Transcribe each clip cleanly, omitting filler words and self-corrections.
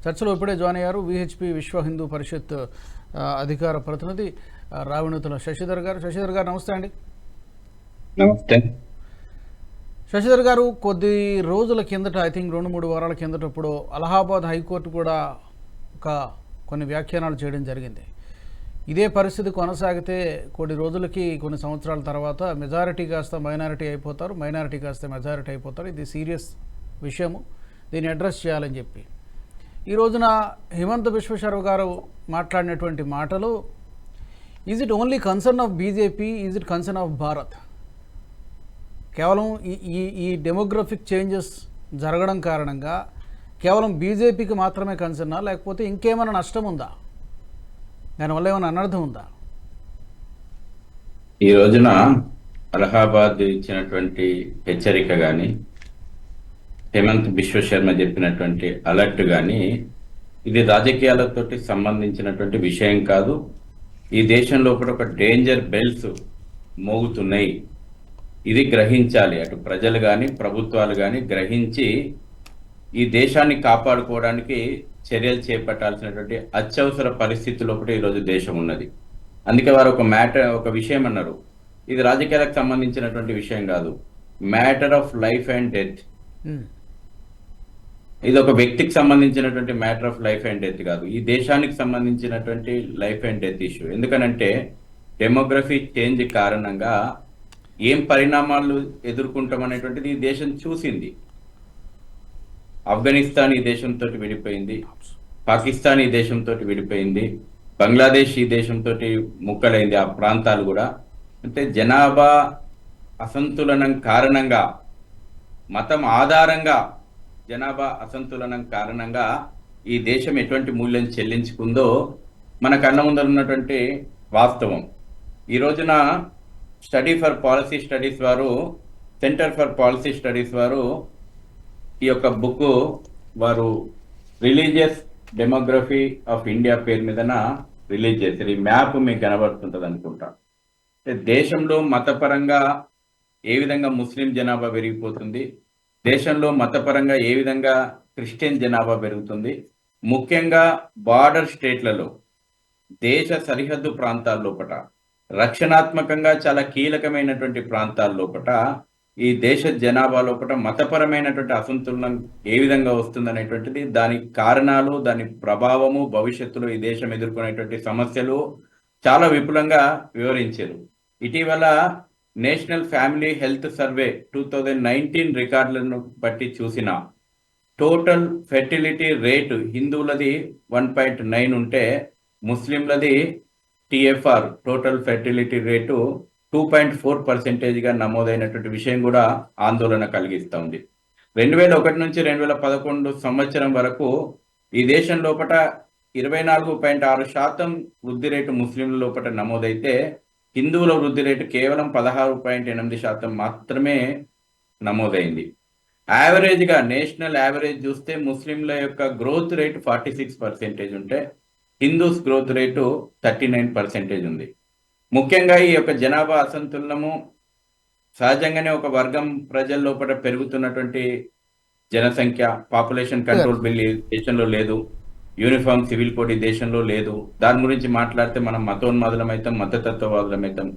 చర్చలో ఇప్పుడే జాయిన్ అయ్యారు విహెచ్పి విశ్వ హిందూ పరిషత్ అధికార ప్రతినిధి రావినూతుల శశిధర్ గారు. శశిధర్ గారు నమస్తే అండి. నమస్తే. శశిధర్ గారు, కొద్ది రోజుల కిందట, ఐ థింక్ 2-3 వారాల కిందట ఇప్పుడు అలహాబాద్ హైకోర్టు కూడా కొన్ని వ్యాఖ్యానాలు చేయడం జరిగింది. ఇదే పరిస్థితి కొనసాగితే కొన్ని రోజులకి, కొన్ని సంవత్సరాల తర్వాత మెజారిటీ కాస్త మైనారిటీ అయిపోతారు, మైనారిటీ కాస్త మెజారిటీ అయిపోతారు. ఇది సీరియస్ విషయము, దీన్ని అడ్రస్ చేయాలని చెప్పి ఈ రోజున హిమంత బిశ్వ శర్మ గారు మాట్లాడినటువంటి మాటలు, is it only concern of BJP, is it concern of Bharat? కేవలం ఈ డెమోగ్రఫిక్ చేంజెస్ జరగడం కారణంగా కేవలం బీజేపీకి మాత్రమే కన్సర్నా, లేకపోతే ఇంకేమైనా నష్టం ఉందా, దానివల్ల ఏమైనా అనర్థం ఉందా? ఈ రోజున అలహాబాద్ ఇచ్చినటువంటి హెచ్చరిక కానీ, హేమంత్ బిశ్వ శర్మ చెప్పినటువంటి అలర్ట్ కానీ, ఇది రాజకీయాలతోటి సంబంధించినటువంటి విషయం కాదు. ఈ దేశంలో కూడా ఒక డేంజర్ బెల్స్ మోగుతున్నాయి. ఇది గ్రహించాలి. అటు ప్రజలు కానీ, ప్రభుత్వాలు కానీ గ్రహించి ఈ దేశాన్ని కాపాడుకోవడానికి చర్యలు చేపట్టాల్సినటువంటి అత్యవసర పరిస్థితుల్లో కూడా ఈరోజు దేశం ఉన్నది. అందుకే వారు ఒక విషయం అన్నారు, ఇది రాజకీయాలకు సంబంధించినటువంటి విషయం కాదు, matter of life and death. ఇది ఒక వ్యక్తికి సంబంధించినటువంటి matter of life and death కాదు, ఈ దేశానికి సంబంధించినటువంటి లైఫ్ అండ్ డెత్ ఇష్యూ. ఎందుకనంటే డెమోగ్రఫీ చేంజ్ కారణంగా ఏం పరిణామాలు ఎదుర్కొంటామనేటువంటిది ఈ దేశం చూసింది. ఆఫ్ఘనిస్తాన్ ఈ దేశంతో విడిపోయింది, పాకిస్తాన్ ఈ దేశంతో విడిపోయింది, బంగ్లాదేశ్ ఈ దేశంతో ముక్కలైంది. ఆ ప్రాంతాలు కూడా అంటే జనాభా అసంతులనం కారణంగా, మతం ఆధారంగా జనాభా అసంతులనం కారణంగా ఈ దేశం ఎటువంటి మూల్యం చెల్లించుకుందో మన కళ్ళ ముందర ఉన్నటువంటి వాస్తవం. ఈ రోజున స్టడీ ఫర్ పాలసీ స్టడీస్ వారు, సెంటర్ ఫర్ పాలసీ స్టడీస్ వారు ఈ యొక్క బుక్ వారు రిలీజియస్ డెమోగ్రఫీ ఆఫ్ ఇండియా పేరు మీదన రిలీజ్ చేశారు. ఈ మ్యాప్ మీకు కనబడుతుంటుంది అనుకుంటా. దేశంలో మతపరంగా ఏ విధంగా ముస్లిం జనాభా పెరిగిపోతుంది, దేశంలో మతపరంగా ఏ విధంగా క్రిస్టియన్ జనాభా పెరుగుతుంది, ముఖ్యంగా బార్డర్ స్టేట్లలో, దేశ సరిహద్దు ప్రాంతాల లోపట, రక్షణాత్మకంగా చాలా కీలకమైనటువంటి ప్రాంతాల లోపట ఈ దేశ జనాభా లోపల మతపరమైనటువంటి అసంతులనం ఏ విధంగా వస్తుందనేటువంటిది, దాని కారణాలు, దాని ప్రభావము, భవిష్యత్తులో ఈ దేశం ఎదుర్కొనేటువంటి సమస్యలు చాలా విపులంగా వివరించారు. ఇటీవల నేషనల్ ఫ్యామిలీ హెల్త్ సర్వే 2019 రికార్డులను బట్టి చూసిన టోటల్ ఫెర్టిలిటీ రేటు హిందువులది 1.9 ఉంటే, ముస్లింలది టిఎఫ్ఆర్ టోటల్ ఫెర్టిలిటీ రేటు 2.4%గా నమోదైనటువంటి విషయం కూడా ఆందోళన కలిగిస్తూ ఉంది. 2001 నుంచి 2011 సంవత్సరం వరకు ఈ దేశం లోపల 24.6% వృద్ధి రేటు ముస్లింల లోపల నమోదైతే, హిందువుల వృద్ధి రేటు కేవలం 16.8% మాత్రమే నమోదైంది. యావరేజ్గా నేషనల్ యావరేజ్ చూస్తే ముస్లింల యొక్క గ్రోత్ రేటు 46% ఉంటే, హిందూస్ గ్రోత్ రేటు 39% ఉంది. ముఖ్యంగా ఈ యొక్క జనాభా అసంతులనము సహజంగానే ఒక వర్గం ప్రజల లోపల పెరుగుతున్నటువంటి జనసంఖ్య, పాపులేషన్ కంట్రోల్ బిల్ దేశంలో లేదు, యూనిఫామ్ సివిల్ కోడ్ ఈ దేశంలో లేదు. దాని గురించి మాట్లాడితే మనం మతోన్మాదులమైతాం, మతతత్వవాదులమైతాం.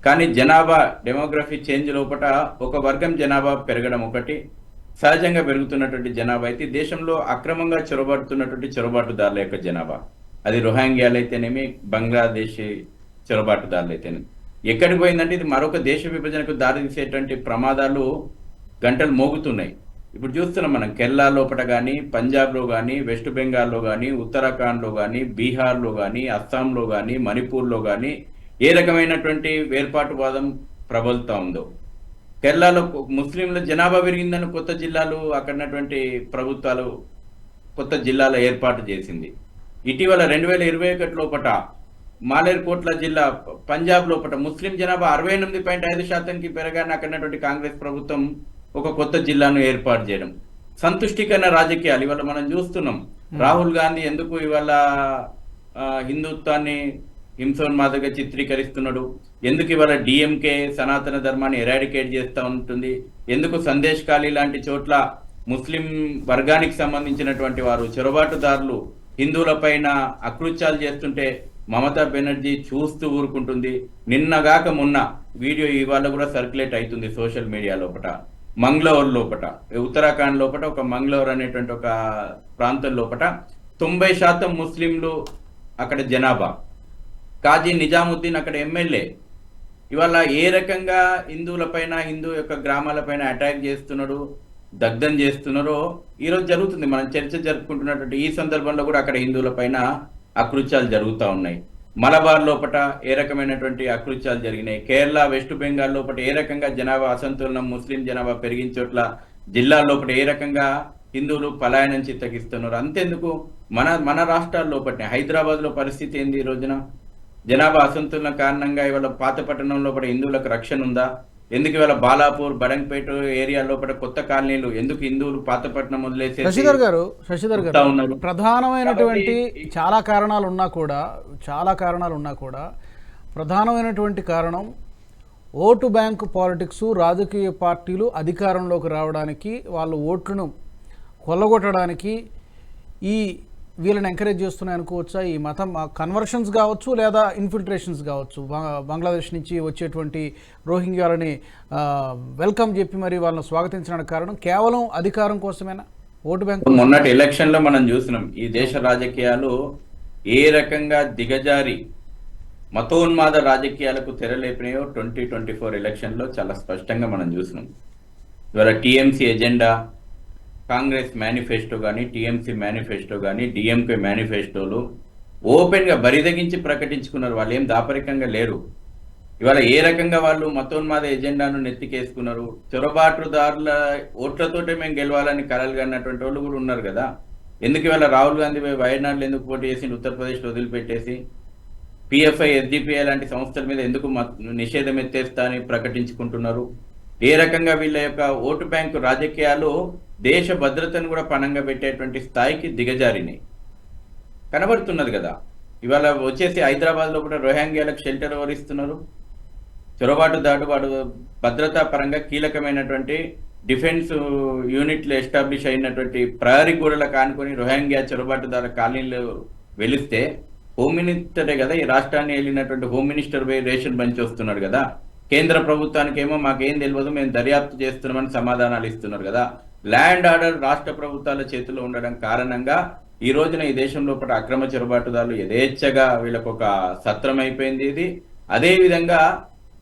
కానీ జనాభా డెమోగ్రఫీ చేంజ్ లోపల ఒక వర్గం జనాభా పెరగడం ఒకటి, సహజంగా పెరుగుతున్నటువంటి జనాభా అయితే దేశంలో అక్రమంగా చొరబడుతున్నటువంటి చొరబాటుదారుల యొక్క జనాభా, అది రోహింగ్యాలు అయితేనేమి, బంగ్లాదేశ్ చొరబాటుదారులు అయితేనేమి, ఎక్కడికి పోయిందంటే ఇది మరొక దేశ విభజనకు దారితీసేటువంటి ప్రమాదాలు గంటలు మోగుతున్నాయి. ఇప్పుడు చూస్తున్నాం మనం కేరళ లోపల కానీ, పంజాబ్లో కానీ, వెస్ట్ బెంగాల్లో కానీ, ఉత్తరాఖండ్లో కానీ, బీహార్లో కానీ, అస్సాంలో కానీ, మణిపూర్లో కానీ ఏ రకమైనటువంటి వేర్పాటువాదం ప్రబలుతూ ఉందో. కేరళలో ముస్లింల జనాభా పెరిగిందని కొత్త జిల్లాలు, అక్కడటువంటి ప్రభుత్వాలు కొత్త జిల్లాల ఏర్పాటు చేసింది. ఇటీవల 2021 లోపల మాలేర్కోట్ల జిల్లా పంజాబ్ లోపల ముస్లిం జనాభా 68.5%కి పెరగాలని అక్కడటువంటి కాంగ్రెస్ ప్రభుత్వం ఒక కొత్త జిల్లాను ఏర్పాటు చేయడం. సంతుష్టికరణ రాజకీయాలు ఇవాళ మనం చూస్తున్నాం. రాహుల్ గాంధీ ఎందుకు ఇవాళ హిందుత్వాన్ని హింసోన్మాదగా చిత్రీకరిస్తున్నాడు, ఎందుకు ఇవాళ డిఎంకే సనాతన ధర్మాన్ని ఎరాడికేట్ చేస్తూ ఉంటుంది, ఎందుకు సందేశ్ ఖాళీ లాంటి చోట్ల ముస్లిం వర్గానికి సంబంధించినటువంటి వారు చొరబాటుదారులు హిందువులపైన అకృత్యాలు చేస్తుంటే మమతా బెనర్జీ చూస్తూ ఊరుకుంటుంది. నిన్నగాక మొన్న వీడియో ఇవాళ కూడా సర్క్యులేట్ అవుతుంది సోషల్ మీడియా లోపల. మంగళూరు లోపల, ఉత్తరాఖండ్ లోపల ఒక మంగళూరు అనేటువంటి ఒక ప్రాంతం లోపల 90% ముస్లింలు అక్కడ జనాభా. కాజీ నిజాముద్దీన్ అక్కడ ఎమ్మెల్యే. ఇవాళ ఏ రకంగా హిందువులపైన, హిందూ యొక్క గ్రామాలపైన అటాక్ చేస్తున్నాడు, దగ్ధం చేస్తున్నారో ఈరోజు జరుగుతుంది. మనం చర్చ జరుపుకుంటున్నటువంటి ఈ సందర్భంలో కూడా అక్కడ హిందువులపైన అకృత్యాలు జరుగుతూ ఉన్నాయి. మలబార్ లోపల ఏ రకమైనటువంటి అకృత్యాలు జరిగినాయి. కేరళ, వెస్ట్ బెంగాల్ లోపల ఏ రకంగా జనాభా అసంతులనం, ముస్లిం జనాభా పెరిగిన చోట్ల జిల్లా లోపల ఏ రకంగా హిందువులు పలాయనం చిత్తగిస్తున్నారు. అంతెందుకు మన రాష్ట్రాల లోపలనే హైదరాబాద్ లో పరిస్థితి ఏంది? ఈ రోజున జనాభా అసంతులన కారణంగా ఇవాళ పాత పట్టణం లోపల హిందువులకు రక్షణ ఉందా? ఎందుకు ఇవాళ బాలాపూర్, బడంగపేట ఏరియా లోపల కొత్త కాలనీలు ఎందుకు హిందువులు పాతపట్నం వదిలేసి శశిధర్ గారు ప్రధానమైనటువంటి చాలా కారణాలు ఉన్నా కూడా ప్రధానమైనటువంటి కారణం ఓటు బ్యాంకు పాలిటిక్స్. రాజకీయ పార్టీలు అధికారంలోకి రావడానికి, వాళ్ళ ఓట్లను కొల్లగొట్టడానికి ఈ వీళ్ళని ఎంకరేజ్ చేస్తున్నాయి అనుకోవచ్చా? ఈ మతం కన్వర్షన్స్ కావచ్చు, లేదా ఇన్ఫిల్ట్రేషన్స్ కావచ్చు. బంగ్లాదేశ్ నుంచి వచ్చేటువంటి రోహింగ్యాలని వెల్కమ్ చెప్పి మరి వాళ్ళని స్వాగతించడానికి కారణం కేవలం అధికారం కోసమేనా? Vote bank. మొన్నటి ఎలక్షన్ లో మనం చూసినాం ఈ దేశ రాజకీయాలు ఏ రకంగా దిగజారి మతోన్మాద రాజకీయాలకు తెరలేపినాయో 2024 ఎలక్షన్ లో చాలా స్పష్టంగా మనం చూసినాం. ఇవాళ టీఎంసీ ఎజెండా, కాంగ్రెస్ మేనిఫెస్టో కానీ, టీఎంసీ మేనిఫెస్టో కానీ, డిఎంకే మేనిఫెస్టోలు ఓపెన్గా బరిదగించి ప్రకటించుకున్నారు. వాళ్ళు ఏం దాపరికంగా లేరు. ఇవాళ ఏ రకంగా వాళ్ళు మతోన్మాద ఎజెండాను నెత్తికేసుకున్నారు. చొరబాటుదారుల ఓట్లతోటే మేము గెలవాలని కలలు కన్నటువంటి వాళ్ళు కూడా ఉన్నారు కదా. ఎందుకు ఇవాళ రాహుల్ గాంధీ వయనాడులో ఎందుకు పోటీ చేసి ఉత్తరప్రదేశ్లో వదిలిపెట్టేసి పిఎఫ్ఐ, ఎస్డిపిఐ లాంటి సంస్థల మీద ఎందుకు నిషేధం ఎత్తేస్తా అని ప్రకటించుకుంటున్నారు? ఏ రకంగా వీళ్ళ యొక్క ఓటు బ్యాంకు రాజకీయాలు దేశ భద్రతను కూడా పణంగా పెట్టేటువంటి స్థాయికి దిగజారినాయి కనబడుతున్నది కదా. ఇవాళ వచ్చేసి హైదరాబాద్ లో కూడా రోహింగ్యాలకు షెల్టర్ ఎవరిస్తున్నారు? చొరబాటుదారు భద్రతా పరంగా కీలకమైనటువంటి డిఫెన్స్ యూనిట్లు ఎస్టాబ్లిష్ అయినటువంటి ప్రహరీ గోడలకు ఆనుకొని రోహింగ్యా చొరబాటుదారు కాలనీలు వెలిస్తే హోమ్ మినిస్టరే కదా ఈ రాష్ట్రాన్ని వెళ్ళినటువంటి హోమ్ మినిస్టర్ పోయి రేషన్ పంచి వస్తున్నాడు కదా. కేంద్ర ప్రభుత్వానికి ఏమో మాకేం తెలియదు, మేము దర్యాప్తు చేస్తున్నామని సమాధానాలు ఇస్తున్నారు కదా. ల్యాండ్ ఆర్డర్ రాష్ట్ర ప్రభుత్వాల చేతిలో ఉండడం కారణంగా ఈ రోజున ఈ దేశం లోపల అక్రమ చొరబాటుదారులు యథేచ్ఛగా వీళ్ళకు ఒక సత్రం అయిపోయింది ఇది. అదే విధంగా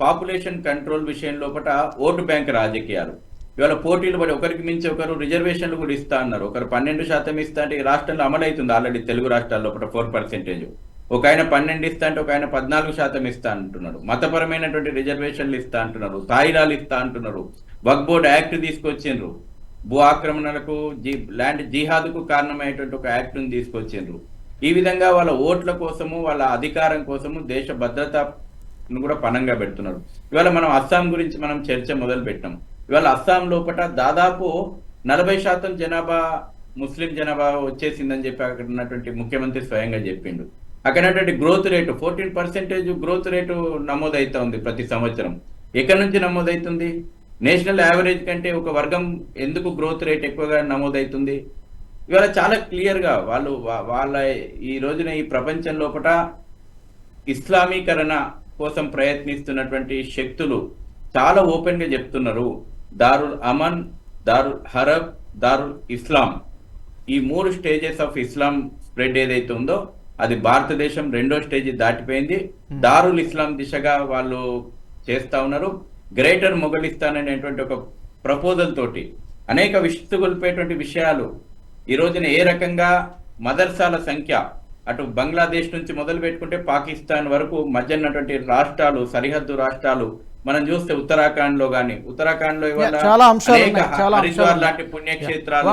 పాపులేషన్ కంట్రోల్ విషయం లోపల ఓటు బ్యాంక్ రాజకీయాలు ఇవాళ పోటీలు పడి ఒకరికి మించి ఒకరు రిజర్వేషన్లు కూడా ఇస్తా అన్నారు. ఒకరు 12% ఇస్తా అంటే ఈ రాష్ట్రంలో అమలవుతుంది ఆల్రెడీ. తెలుగు రాష్ట్రాల్లో 4%. ఒక ఆయన 12 ఇస్తా అంటే ఒక ఆయన 14% ఇస్తా అంటున్నారు. మతపరమైనటువంటి రిజర్వేషన్లు ఇస్తా అంటున్నారు, తాయిలాలు ఇస్తా అంటున్నారు. వక్ఫ్ బోర్డ్ యాక్ట్ తీసుకొచ్చిండ్రు, భూ ఆక్రమణలకు ల్యాండ్ జిహాద్కు కారణమైనటువంటి ఒక యాక్ట్ను తీసుకొచ్చిండ్రు. ఈ విధంగా వాళ్ళ ఓట్ల కోసము, వాళ్ళ అధికారం కోసము దేశ భద్రతను కూడా పణంగా పెడుతున్నారు. ఇవాళ మనం అస్సాం గురించి మనం చర్చ మొదలు పెట్టాం. ఇవాళ అస్సాం లోపల దాదాపు 40% జనాభా ముస్లిం జనాభా వచ్చేసిందని చెప్పి అక్కడ ఉన్నటువంటి ముఖ్యమంత్రి స్వయంగా చెప్పిండు. అక్కడ గ్రోత్ రేటు 14% గ్రోత్ రేటు నమోదవుతా ఉంది ప్రతి సంవత్సరం. ఎక్కడి నుంచి నమోదవుతుంది? నేషనల్ యావరేజ్ కంటే ఒక వర్గం ఎందుకు గ్రోత్ రేట్ ఎక్కువగా నమోదవుతుంది? ఇవాళ చాలా క్లియర్గా వాళ్ళ ఈ రోజున ఈ ప్రపంచం లోపల ఇస్లామీకరణ కోసం ప్రయత్నిస్తున్నటువంటి శక్తులు చాలా ఓపెన్గా చెప్తున్నారు. దారుల్ అమన్, దారుల్ హరబ్, దారుల్ ఇస్లాం, ఈ 3 స్టేజెస్ ఆఫ్ ఇస్లాం స్ప్రెడ్ ఏదైతే ఉందో అది భారతదేశం 2వ స్టేజ్ దాటిపోయింది. దారుల్ ఇస్లాం దిశగా వాళ్ళు చేస్తా ఉన్నారు. గ్రేటర్ మొఘలిస్తాన్ అనేటువంటి ఒక ప్రపోజల్ తోటి అనేక విస్తుగొల్పేటువంటి విషయాలు ఈ రోజున ఏ రకంగా మదర్సాల సంఖ్య అటు బంగ్లాదేశ్ నుంచి మొదలు పెట్టుకుంటే పాకిస్తాన్ వరకు మధ్య ఉన్నటువంటి రాష్ట్రాలు, సరిహద్దు రాష్ట్రాలు మనం చూస్తే ఉత్తరాఖండ్ లో గానీ, ఉత్తరాఖండ్ లో హరిద్వార్ లాంటి పుణ్యక్షేత్రాలు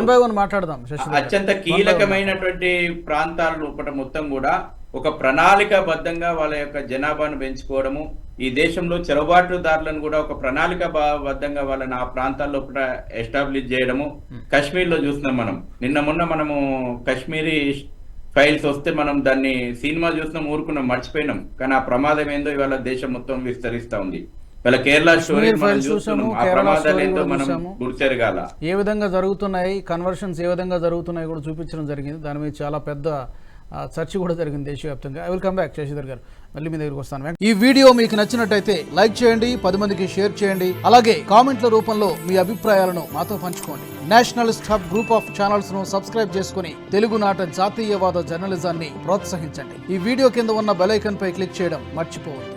అత్యంత కీలకమైనటువంటి ప్రాంతాల లోపల మొత్తం కూడా ఒక ప్రణాళికాబద్ధంగా వాళ్ళ యొక్క జనాభాను పెంచుకోవడము, ఈ దేశంలో చొరబాటుదారులను కూడా ఒక ప్రణాళికాబద్ధంగా వాళ్ళని ఆ ప్రాంతాల్లో కూడా ఎస్టాబ్లిష్ చేయడము. కాశ్మీర్ లో చూస్తున్నాం మనం. నిన్న మొన్న మనము కాశ్మీరీ ఫైల్స్ వస్తే మనం దాన్ని సినిమా చూసినాం, ఊరుకున్నాం, మర్చిపోయినాం. కానీ ఆ ప్రమాదం ఏందో ఇవాళ దేశం మొత్తం విస్తరిస్తూ ఉంది. వాళ్ళ కేరళ స్టోరీ కాశ్మీర్ మనం ఫైల్స్ చూస్తున్నాం. చూసాము, ఆ కేరళ ప్రమాదాలు స్టోరీ ఏంటో కూడా మనం చూసాము. గుర్తెరగాల. ఏ విధంగా జరుగుతున్నాయి, కన్వర్షన్స్ ఏ విధంగా జరుగుతున్నాయి కూడా చూపించడం జరిగింది. దాని మీద చాలా పెద్ద చర్చ కూడా జరిగింది దేశవ్యాప్తంగా. I will come back Shashidhar garu, మళ్ళీ మీ దగ్గరికి వస్తాను. ఈ వీడియో మీకు నచ్చినట్టయితే లైక్ చేయండి, 10 మందికి షేర్ చేయండి, అలాగే కామెంట్ల రూపంలో మీ అభిప్రాయాలను మాతో పంచుకోండి. Nationalist hub group of channels ను సబ్స్క్రైబ్ చేసుకుని తెలుగునాట జాతీయవాద జర్నలిజాన్ని ప్రోత్సహించండి. ఈ వీడియో కింద ఉన్న బెల్ ఐకాన్ పై క్లిక్ చేయడం మర్చిపోవద్దు.